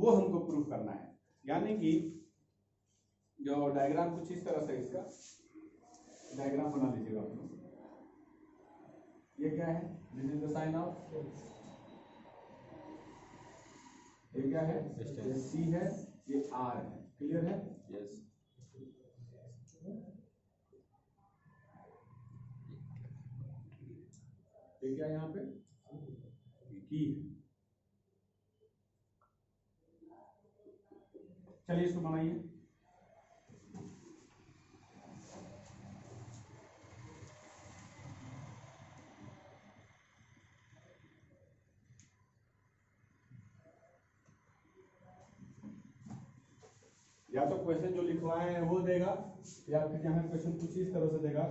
वो हमको प्रूफ करना है। यानी कि जो डायग्राम कुछ इस तरह से, इसका डायग्राम बना लीजिएगा आप लोग। ये क्या है? This is the sign of, ये क्या है? ये सी है, ये आर है। क्लियर है? यस। ये क्या है यहाँ पे? की है। चलिए इसको बनाइए। या तो क्वेश्चन जो लिखवाए हैं वो देगा, या फिर यहाँ क्वेश्चन कुछ इस तरह से देगा,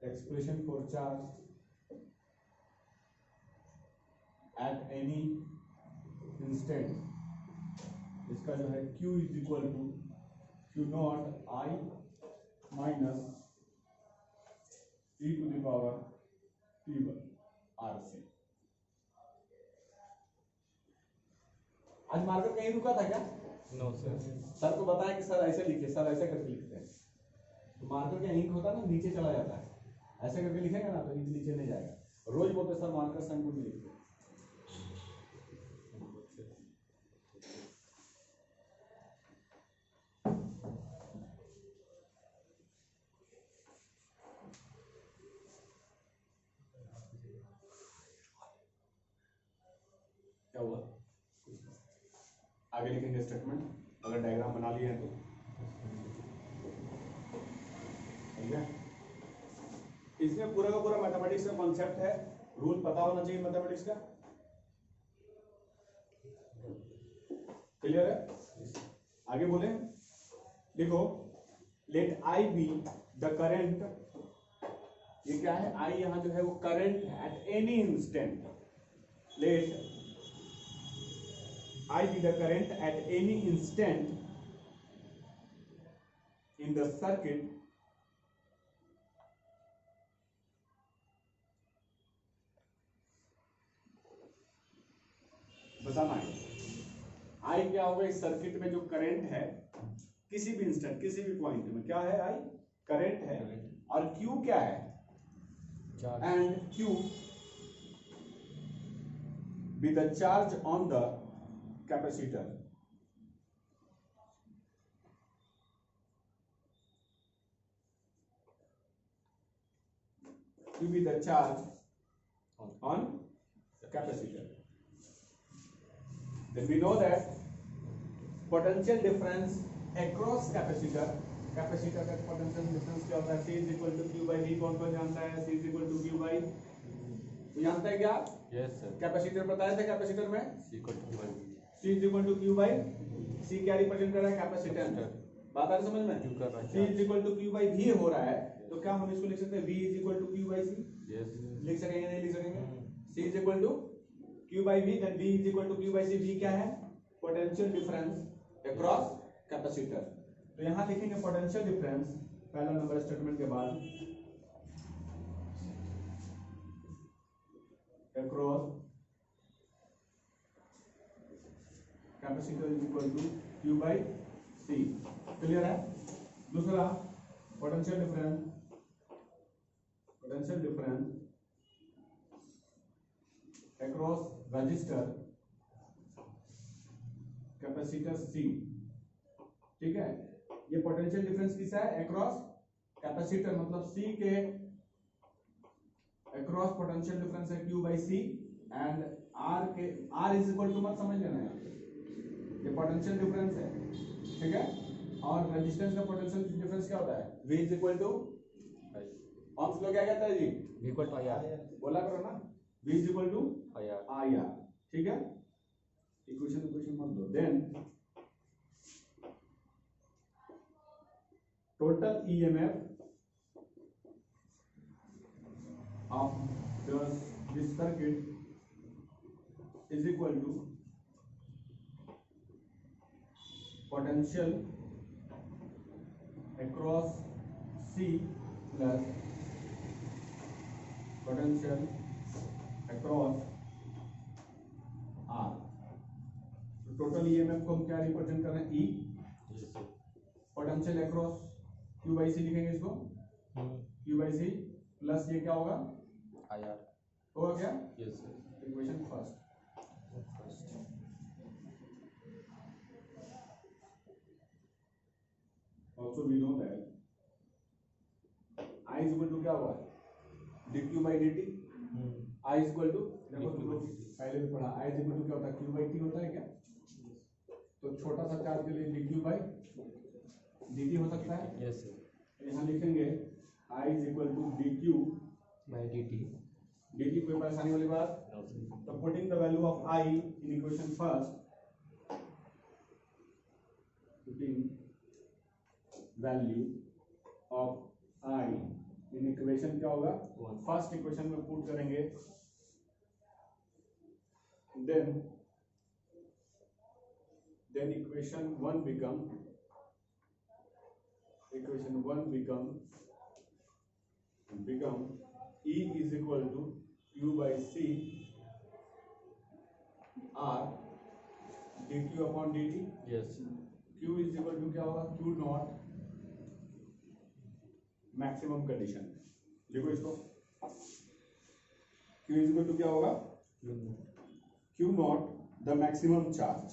expression for charge at any instant. इसका जो है Q is equal to Q naught I minus e to the power P1 RC। आज मार्कर कहीं रुका था क्या? No sir. सर को बताया कि सर ऐसे लिखिए, सर ऐसे करके लिखते हैं। तो मार्कर का इंक होता है ना, नीचे चला जाता है। ऐसे करके लिखेंगे ना तो इंक नीचे नहीं जाएगा। रोज बोलते सर मार्कर से अंगूठे लिखते हैं। क्या हुआ? आगे लिखेंगे स्टेटमेंट, अगर डायग्राम बना लिए हैं तो। ठीक है? इसमें पूरा का पूरा मैथमेटिक्स का कॉन्सेप्ट है, रूल पता होना चाहिए मैथमेटिक्स का। क्लियर है? आगे बोले, देखो, let I be the current. ये क्या है? आई यहां जो है वो current at any instant. Let I be the current at any instant in the circuit बताना है। I क्या होगा? इस सर्किट में जो करंट है किसी भी इंस्टेंट, किसी भी पॉइंट में, क्या है? I करंट है। और Q क्या है? And Q be the charge on the capacitor। Q be the charge on capacitor। Then we know that potential difference across capacitor, capacitor का पोटेंशियल डिफरेंस क्या होता है? C is equal to Q by V। कौन कौन जानता है? C is equal to Q by, तो जानता है क्या? Yes sir. कैपेसिटर बताया था, कैपेसिटर में C equal to Q C is equal to Q by C क्या रिप्रेजेंट कर रहा है? कैपेसिटेंस। बात आ रही समझ में? Q कर रहा है। C is equal to Q by V हो रहा है, तो क्या हम इसको लिख सकते हैं? V is equal to Q by C। Yes. लिख सकेंगे? नहीं लिख सकेंगे? C is equal to Q by V, then V is equal to Q by C। V क्या है? Potential difference across capacitor. तो यहां लिखेंगे पोटेंशियल डिफरेंस पहला नंबर स्टेटमेंट के बाद, across capacitor is equal to Q by C। Clear है? दूसरा, potential difference across resistor capacitor C। ठीक है? ये पोटेंशियल डिफरेंस किसका है? अक्रॉस कैपेसिटर, मतलब C के अक्रॉस पोटेंशियल डिफरेंस है Q by C, and R के, R इज इक्वल टू, मत समझ लेना यार, ये पोटेंशियल डिफरेंस है। ठीक है? और रेजिस्टेंस का पोटेंशियल डिफरेंस क्या होता है? V is equal to, Ohm's law क्या कहता है जी? V equal to IR। बोला करो ना, V is equal to IR। ठीक है? इक्वेशन मत दो। Then total EMF of this circuit is equal to potential across C plus potential across R. Total EMF को हम क्या रिप्रेजेंट कर रहे हैं, E. Potential across Q by C लिखेंगे इसको, क्यू बाई सी प्लस ये क्या होगा, आई आर। होगा क्या, yes sir. Equation first. Also we know that I is equal to क्या हुआ है, dq by dt। I is equal to, देखो तुम लोग पहले भी पढ़ा, I is equal to क्या होता है, q by t होता है क्या। तो छोटा सा चार्ज के लिए dq by dt हो सकता है। Yes sir. यहाँ लिखेंगे I is equal to dq by dt। dt कोई परेशानी वाली बात। तो putting the value of I in equation first, putting value of I in equation क्या होगा, फर्स्ट इक्वेशन में पुट करेंगे, then equation one become E is equal to Q by C R dq upon dt। Yes. Q is equal to क्या होगा, Q not maximum condition. देखो इसको, Q is equal to क्या होगा, Q not the maximum charge.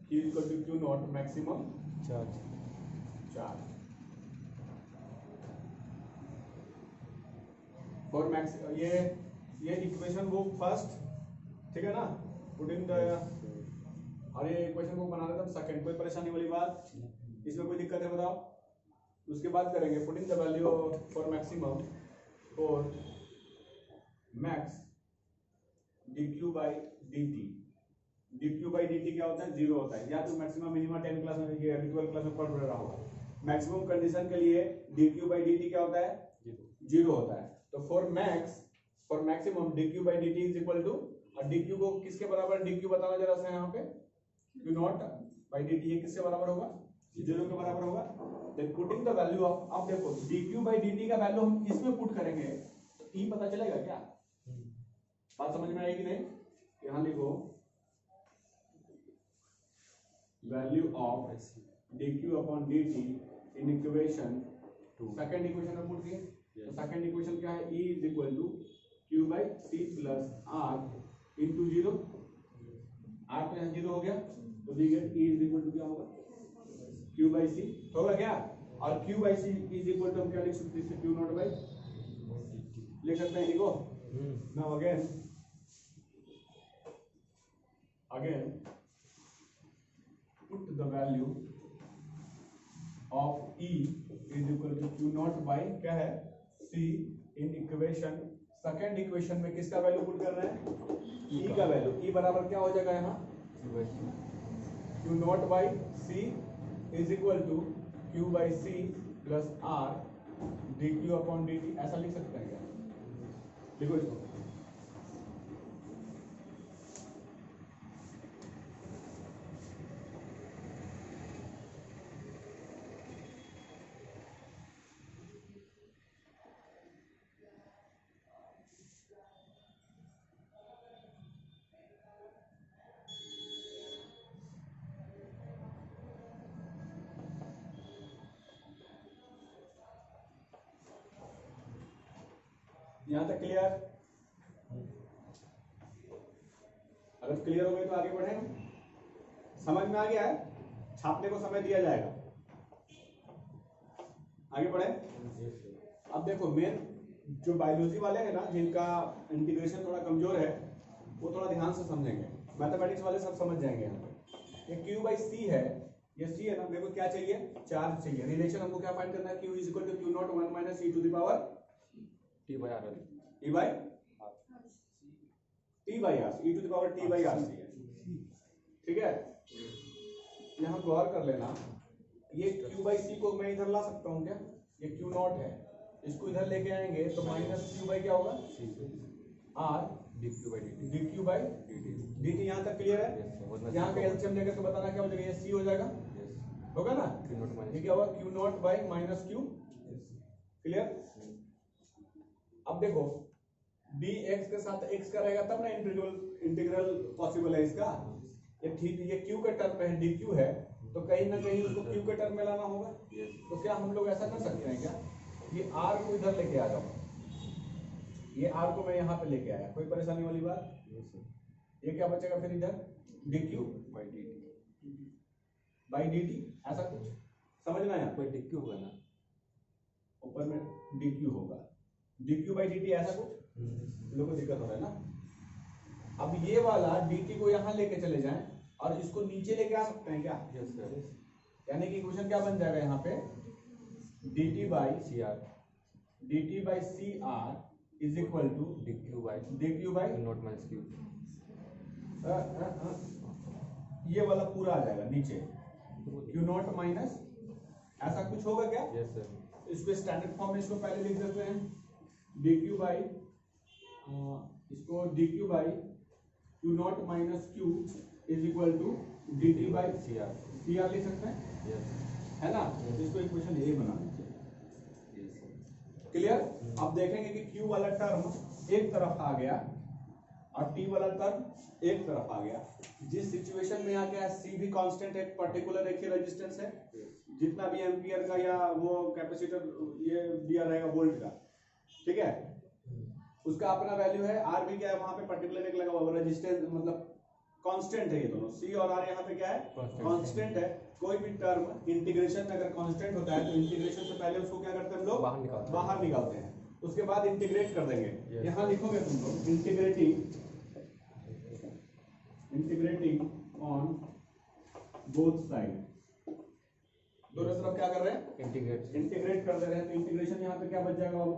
Q is equal to Q not maximum charge for max. ये equation वो first, ठीक है ना, पुटिंग द, और ये इक्वेशन को बना रहे थे सेकंड। कोई परेशानी वाली बात, इसमें कोई दिक्कत है बताओ। उसके बाद करेंगे putting the value for maximum for max dq by dt। dq by dt क्या होता है, जीरो होता है, या तो मैक्सिमम मिनिमम 10 क्लास में, ये 12 क्लास में पढ़ रहा होगा। मैक्सिमम कंडीशन के लिए dq by dt क्या होता है, जीरो होता है। तो for maximum dq by dt is equal to, और dq को किसके बराबर, dq बताना जरा सा यहाँ पे, q नॉट by dt ये किसके बराबर होगा, जीरो के बराबर होगा। Then putting the value of, अब देखो dq by dt का वैल्यू हम इसमें पुट करेंगे तो e पता चलेगा क्या, बात समझ में आएगी नहीं। यहाँ लिखो value of dq upon dt in equation, second equation में पुट किए। तो सेकंड इक्वेशन क्या है, e is equal to q by c plus r into zero. r तो यहाँ जीरो हो गया, तो we get e is equal to क्या होगा, q by c होगा क्या, और q by c is equal to हम क्या लिख सकते हैं, q नॉट बाई लिख सकते हैं, लिखो। Now again put the value of e is equal to q naught by क्या है, c इन इक्वेशन। सेकंड इक्वेशन में किसका वैल्यू पुट कर रहे हैं, e का वैल्यू। e बराबर क्या हो जाएगा यहाँ, q naught by c is equal to q by c plus r dq upon dt। ऐसा लिख सकते हैं क्या, लिखो इसको। यहां तक क्लियर, अगर क्लियर हो गए तो आगे बढ़ें। समझ में आ गया है, छापने को समय दिया जाएगा, आगे बढ़े। अब देखो मेन जो बायोलॉजी वाले हैं ना, जिनका इंटीग्रेशन थोड़ा कमजोर है, वो थोड़ा ध्यान से समझेंगे। मैथमेटिक्स वाले सब समझ जाएंगे। यहाँ पे ये q बाई सी है, ये सी है ना, मेरे को क्या चाहिए, चार्ज चाहिए। रिलेशन हमको क्या फाइंड करना है, q is equal to q naught 1 minus e to the power t by r e by t by r, e to the power t by r C है, ठीक है। यहाँ गौर कर लेना, ये q बाई सी को मैं इधर ला सकता हूँ क्या, ये q नॉट है, इसको इधर लेके आएंगे तो माइनस q बाई क्या होगा, r dq by dt dq by dt। यहाँ तक क्लियर है। यहाँ का एलसीएम लेकर के बताना क्या हो जाएगा, ये c हो जाएगा, होगा ना। ये क्या होगा, q naught by minus q, clear. अब देखो dx के साथ x का रहेगा तब ना इंटीग्रल इंटीग्रल पॉसिबल है इसका। ये q का टर्म है dq है, तो कहीं ना कहीं उसको q के टर्म में लाना होगा। तो क्या हम लोग ऐसा कर सकते हैं क्या, ये r को इधर लेके आ जाओ, ये r को मैं यहाँ पे लेके आया, कोई परेशानी वाली बात? ये क्या बचेगा फिर इधर dq by dt, ऐसा कुछ समझना है पर डिक्यू होगा ना, ऊपर में dq होगा, dq by dt ऐसा कुछ लोगों को दिक्कत हो रहा है ना। अब ये वाला dt को यहाँ लेके चले जाएं और इसको नीचे लेके आ सकते हैं क्या? यस सर, यानी कि इक्वेशन क्या बन जाएगा यहाँ पे dt by C R cr is equal to DQ by naught minus Q. ये वाला पूरा आ जाएगा नीचे q नॉट माइनस, ऐसा कुछ होगा क्या? यस सर, इसको स्टैंडर्ड फॉर्म में इसको पहले लिख देते हैं dq by इसको dq by q naught minus q is equal to dt by C R. cr लिख सकते हैं, यस है ना? तो इसको इक्वेशन यही बनाना चाहिए। क्लियर? अब देखेंगे कि q वाला टर्म एक तरफ आ गया और t वाला टर्म एक तरफ आ गया। जिस सिचुएशन में आ गया c भी कांस्टेंट है, पर्टिकुलर एक ही रेजिस्टेंस है, जितना भी एम्पियर का या वो कैपेसिटर ये दिया रहेगा वोल्ट का, ठीक है, उसका अपना वैल्यू है। r भी क्या है वहां पे पर्टिकुलर एक लगा हुआ है, रेजिस्टेंस मतलब कांस्टेंट है, ये दोनों c और r यहाँ पे क्या है कांस्टेंट है। कोई भी टर्म इंटीग्रेशन में अगर कांस्टेंट होता है तो इंटीग्रेशन से पहले उसको क्या करते हैं हम लोग बाहर निकालते हैं, उसके बाद इंटीग्रेट कर देंगे। यहाँ लिखोगे तुम लोग इंटीग्रेटिंग ऑन बोथ साइड, दोनों तरफ क्या कर रहे हैं इंटीग्रेट कर दे रहे हैं। तो इंटीग्रेशन यहाँ पे क्या बच जाएगा बाबू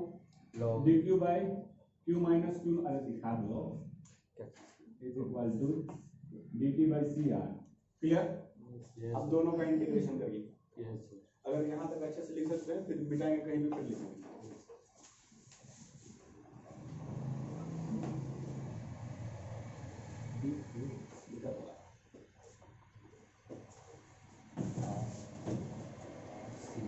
log dq by q minus q, अरे दिखा दो, is equal to dt by cr। Clear? अब दोनों का इंटीग्रेशन करिए। यस सर, अगर यहाँ तक अच्छे से लिख सकते हैं फिर मिटाएंगे कहीं भी फिर लिखेंगे। लिखा हुआ है। सी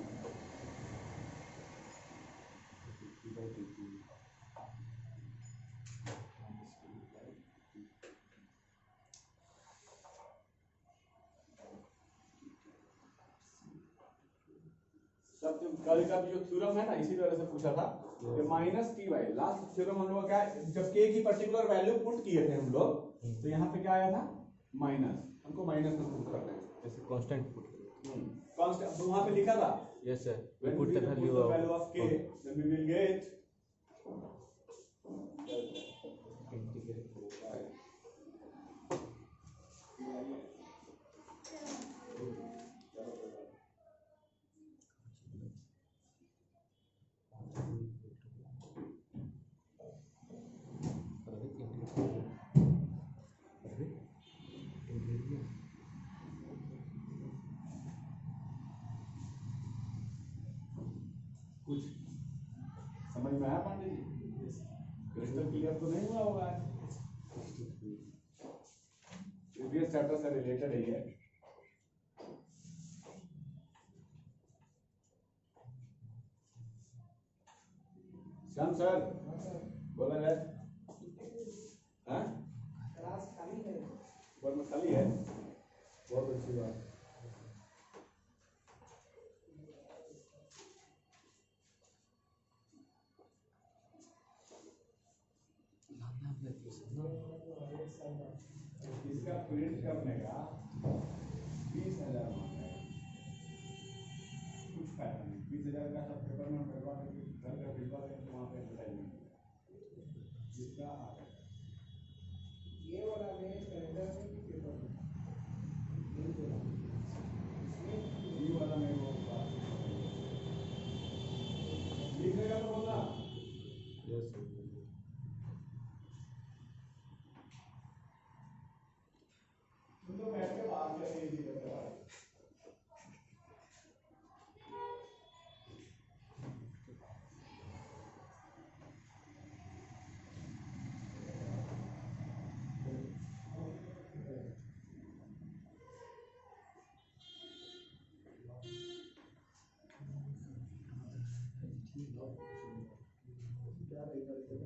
डिक्यू बाई डिक्यू सब कल का जो थ्योरम है ना इसी तरह से पूछा था कि minus T Y, last theorem हम लोग का क्या, जब के की पर्टिकुलर वैल्यू पुट किए थे हम लोग तो यहाँ पे क्या आया था माइनस, हमको माइनस में पुट करना है। जैसे कांस्टेंट पुट कांस्टेंट तो वहां पे लिखा था yes sir, when put we the put the value of k then we will get कुछ समझ में आया पांडे जी? क्रिस्टल क्लियर तो नहीं हुआ होगा, प्रीवियस चैप्टर से रिलेटेड है ये। श्याम सर बोला जाए, हाँ क्लास खाली है। ऊपर में खाली है, बहुत अच्छी बात। इसका प्रिंट करने का 20,000 मांगा है, कुछ फायदा नहीं। 20,000 का सब पेपर में करवा के घर का भिजवा देंगे तो वहाँ पे एडवर्टाइजमेंट जिसका आ रहा है। ये वाला में कैलेंडर में भी पेपर में ये वाला में वो लिखने का तो बोलना यस सर, तुम तो बैठ के बात कर रही थी करते बात। Now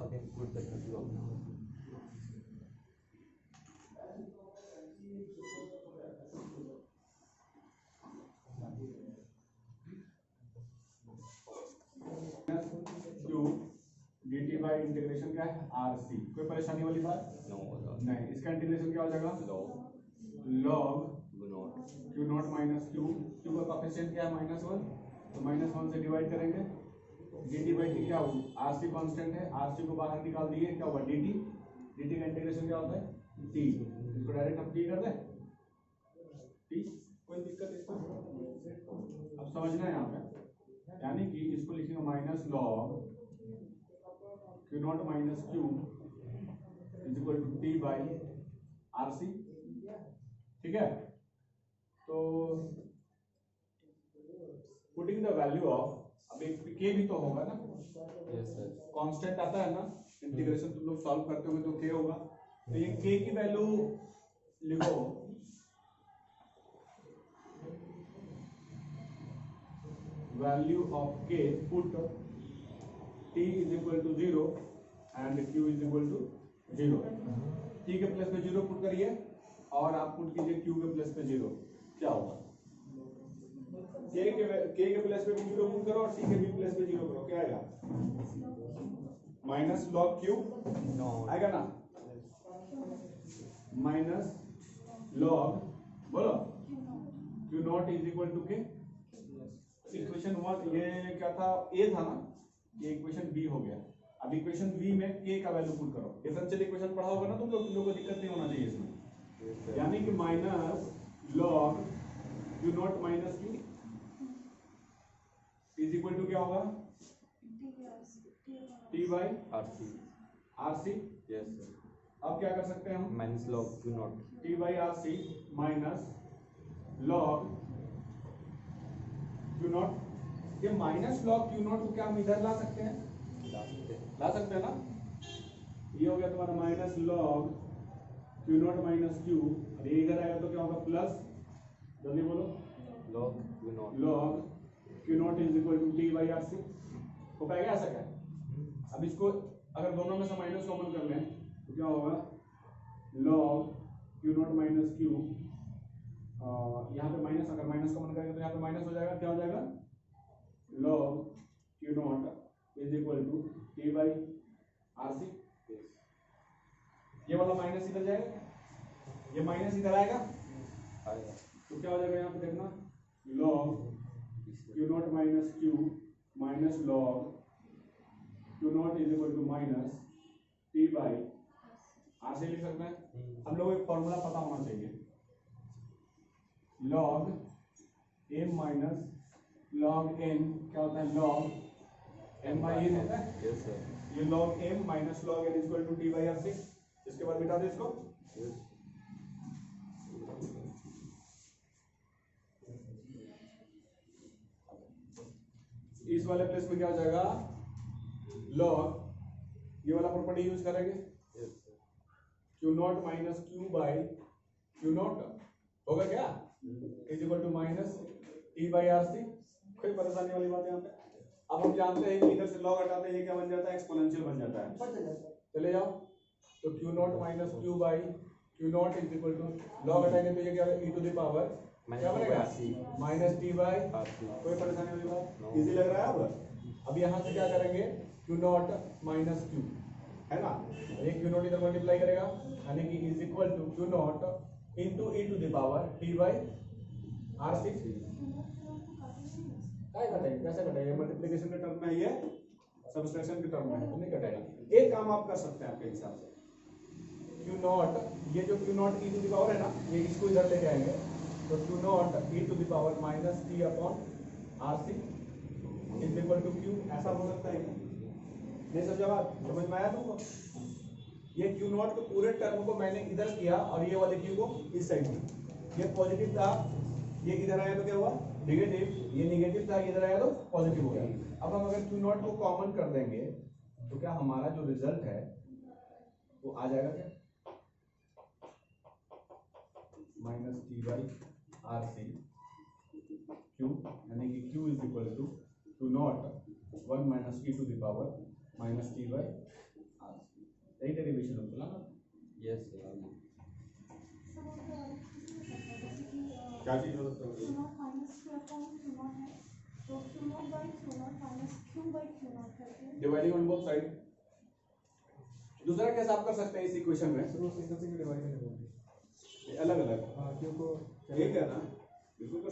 again put the value of now. Q dt by integration क्या है आर सी। कोई परेशानी वाली बात No. नहीं। इसका इंटीग्रेशन क्या हो जाएगा log Q naught minus Q. Q का कोएफिशिएंट क्या है -1, तो -1 से डिवाइड करेंगे। dt बाई टी क्या होगा, आर सी कॉन्स्टेंट है, आर सी को बाहर निकाल दिए, क्या हुआ dt। dt का इंटीग्रेशन क्या होता है t। इसको डायरेक्ट हम t कर दें t, कोई दिक्कत है इसमें? अब समझना है यहाँ पे, यानी कि इसको लिखेंगे minus log Q naught minus Q is equal to T by R C. ठीक है, तो पुटिंग द वैल्यू ऑफ, अब एक के भी तो होगा ना, Yes sir. कांस्टेंट आता है ना, इंटीग्रेशन तुम लोग सॉल्व करते होंगे तो के होगा, तो ये के की वैल्यू लिखो value of K put t is equal to 0 and q is equal to 0। t के प्लेस पे 0 पुट करिए और आप पुट कीजिए q के प्लेस पे 0, क्या होगा? k के प्लेस पे भी 0 पुट करो और t के भी प्लेस पे 0 करो, क्या आएगा? Minus log q No. आएगा ना, माइनस लॉग बोलो q naught is equal to K. इक्वेशन 1 ये क्या था, a था ना, ये इक्वेशन b हो गया। अब इक्वेशन b में k का वैल्यू पुट करो। डिफरेंशियल इक्वेशन पढ़ा होगा ना तुम लोगों को दिक्कत नहीं होना चाहिए इसमें। Yes sir. यानी कि minus log q naught minus q is equal to क्या होगा, t by RC. R C. Yes sir. अब क्या कर सकते हैं हम, Minus log Q naught. t by R C minus log Q naught. ये माइनस लॉग क्यू नॉट को क्या हम इधर ला सकते हैं? ला सकते हैं ना। ये हो गया तुम्हारा minus log Q naught minus Q, और ये इधर आएगा तो क्या होगा प्लस, जल्दी बोलो, Log Q naught. Log Q naught is equal to T by R C. हो पाएगा ऐसा क्या? अब इसको अगर दोनों में से माइनस कॉमन कर लें तो क्या होगा, log Q naught minus Q, यहाँ पे माइनस, अगर माइनस कॉमन करेंगे तो यहाँ पे माइनस हो जाएगा, क्या हो जाएगा, log Q naught is equal to T by R C. ये वाला माइनस इधर जाएगा, ये माइनस इधर आएगा, आएगा. तो क्या हो जाएगा यहाँ पे देखना, log Q naught minus Q minus log Q naught is equal to minus T by R C लिख सकते हैं। हम लोग को एक फॉर्मूला पता होना चाहिए, log M minus log N क्या होता है, लॉग एम बाई एन होता है। Yes sir. ये log M minus log N equal to T by R C. इसके बाद मिटा दो इसको, Yes. इस वाले प्लेस में क्या हो जाएगा, लॉग, ये वाला प्रॉपर्टी यूज करेंगे, Yes sir. Q naught minus Q by Q naught होगा क्या, is equal to minus T by R C. कोई परेशानी वाली बात है यहाँ पे। अब हम जानते हैं कि इधर से लॉग हटाते हैं, ये क्या बन जाता है, एक्सपोनेंशियल बन जाता है। चले जाओ, तो Q naught minus Q by Q naught is equal to, log हटाएंगे तो ये क्या होगा, ई टू द पावर क्या बनेगा, माइनस टी बाई। कोई परेशानी वाली बात, इजी लग रहा है। अब यहाँ से क्या करेंगे, क्यू नॉट माइनस क्यू है ना, ये क्यू नॉट इधर मल्टीप्लाई करेगा, यानी कि is equal to Q naught into E to the power T by R C. क्या घटेगा, कैसे घटेगा, मल्टीप्लिकेशन के टर्म में है, ये सब्सट्रैक्शन के टर्म में है, तो नहीं घटेगा। एक काम आप कर सकते हैं आपके हिसाब से, क्यू नॉट, ये जो Q naught E to the power है ना, ये इसको इधर लेके आएंगे, तो Q naught E to the power minus T upon R C is equal to Q, ऐसा हो सकता है क्या? नहीं समझा बात, समझ में आया तुमको? ये क्यू नॉट के पूरे टर्म को मैंने इधर किया और ये वाले क्यू को इस साइड में, ये पॉजिटिव था, ये इधर आया तो क्या हुआ, नेगेटिव, ये नेगेटिव था, इधर आया तो पॉजिटिव हो गया। अब हम अगर क्यू नॉट को कॉमन कर देंगे तो क्या हमारा जो रिजल्ट है आ जाएगा क्या minus T by R C Q, यानी कि Q is equal to naught 1 minus T to the power minus T by R C. यही डेरिवेशन है बोला ना। Yes, sir. क्या चीज हो सकता है डिवाइडिंग ऑन बोथ साइड। दूसरा कैसे आप कर सकते हैं इस इक्वेशन में सर वो सिंगल सिंगल डिवाइड करने बोल अलग अलग हाँ क्यों को एक है ना बिल्कुल कर